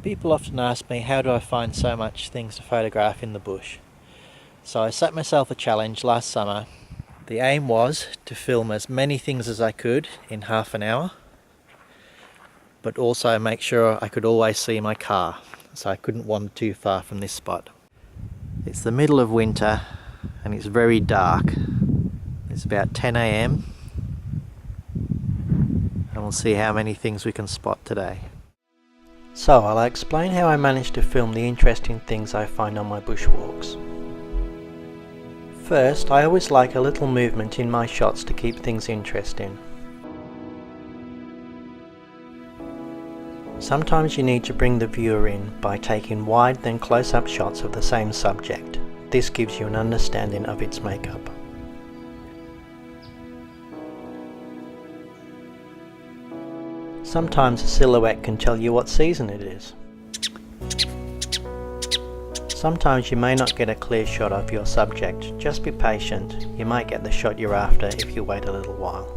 People often ask me, how do I find so much things to photograph in the bush? So I set myself a challenge last summer. The aim was to film as many things as I could in half an hour, but also make sure I could always see my car, so I couldn't wander too far from this spot. It's the middle of winter and it's very dark. It's about 10 a.m. and we'll see how many things we can spot today. So I'll explain how I managed to film the interesting things I find on my bushwalks. First, I always like a little movement in my shots to keep things interesting. Sometimes you need to bring the viewer in by taking wide then close-up shots of the same subject. This gives you an understanding of its makeup. Sometimes a silhouette can tell you what season it is. Sometimes you may not get a clear shot of your subject. Just be patient. You might get the shot you're after if you wait a little while.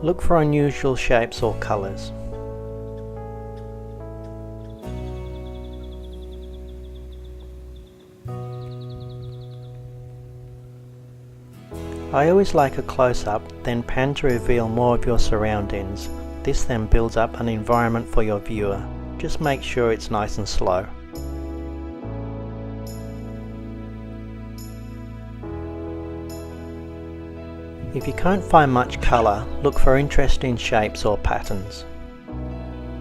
Look for unusual shapes or colours. I always like a close-up, then pan to reveal more of your surroundings. This then builds up an environment for your viewer. Just make sure it's nice and slow. If you can't find much colour, look for interesting shapes or patterns.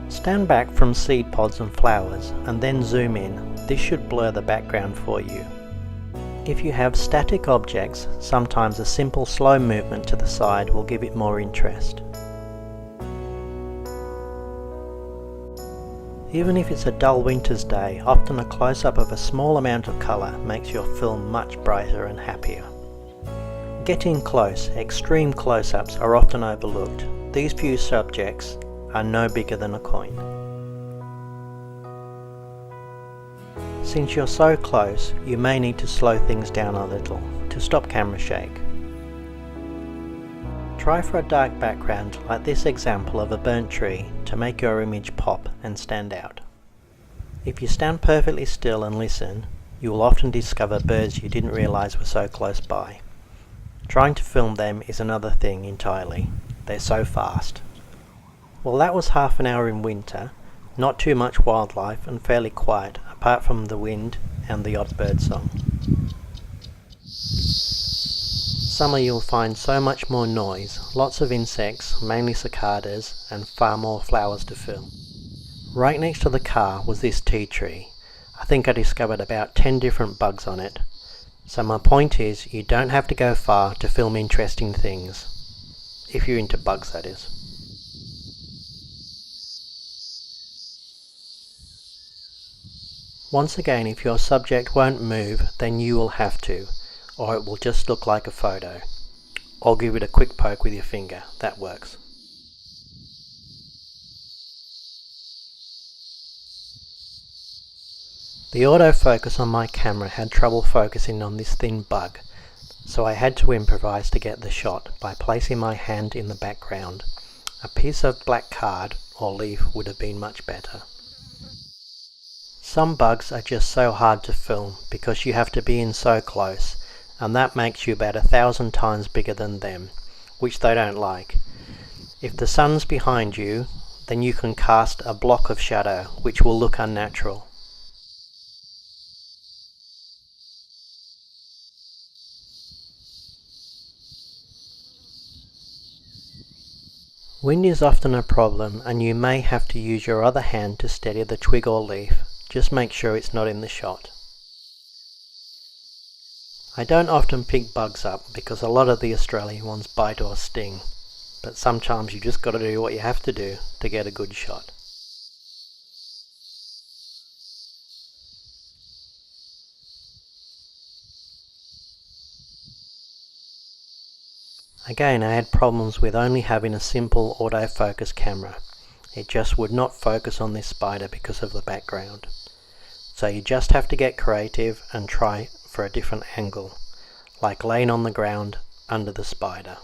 Stand back from seed pods and flowers and then zoom in. This should blur the background for you. If you have static objects, sometimes a simple slow movement to the side will give it more interest. Even if it's a dull winter's day, often a close-up of a small amount of colour makes your film much brighter and happier. Getting close, extreme close-ups are often overlooked. These few subjects are no bigger than a coin. Since you're so close, you may need to slow things down a little to stop camera shake. Try for a dark background like this example of a burnt tree to make your image pop and stand out. If you stand perfectly still and listen, you will often discover birds you didn't realise were so close by. Trying to film them is another thing entirely. They're so fast. Well, that was half an hour in winter. Not too much wildlife and fairly quiet, apart from the wind and the odd bird song. Summer you'll find so much more noise, lots of insects, mainly cicadas, and far more flowers to film. Right next to the car was this tea tree. I think I discovered about 10 different bugs on it. So my point is, you don't have to go far to film interesting things. If you're into bugs, that is. Once again, if your subject won't move, then you will have to, or it will just look like a photo. Or give it a quick poke with your finger, that works. The autofocus on my camera had trouble focusing on this thin bug, so I had to improvise to get the shot by placing my hand in the background. A piece of black card or leaf would have been much better. Some bugs are just so hard to film because you have to be in so close, and that makes you about 1,000 times bigger than them, which they don't like. If the sun's behind you, then you can cast a block of shadow, which will look unnatural. Wind is often a problem, and you may have to use your other hand to steady the twig or leaf. Just make sure it's not in the shot. I don't often pick bugs up because a lot of the Australian ones bite or sting, but sometimes you just got to do what you have to do to get a good shot. Again, I had problems with only having a simple autofocus camera. It just would not focus on this spider because of the background. So you just have to get creative and try for a different angle, like laying on the ground under the spider.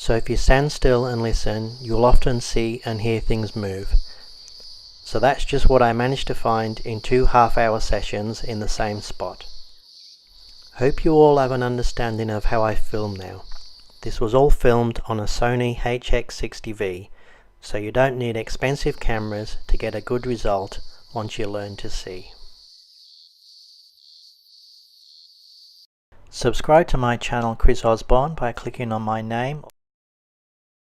So if you stand still and listen, you'll often see and hear things move. So that's just what I managed to find in 2 half-hour sessions in the same spot. Hope you all have an understanding of how I film now. This was all filmed on a Sony HX60V, so you don't need expensive cameras to get a good result once you learn to see. Subscribe to my channel Chris Osborne by clicking on my name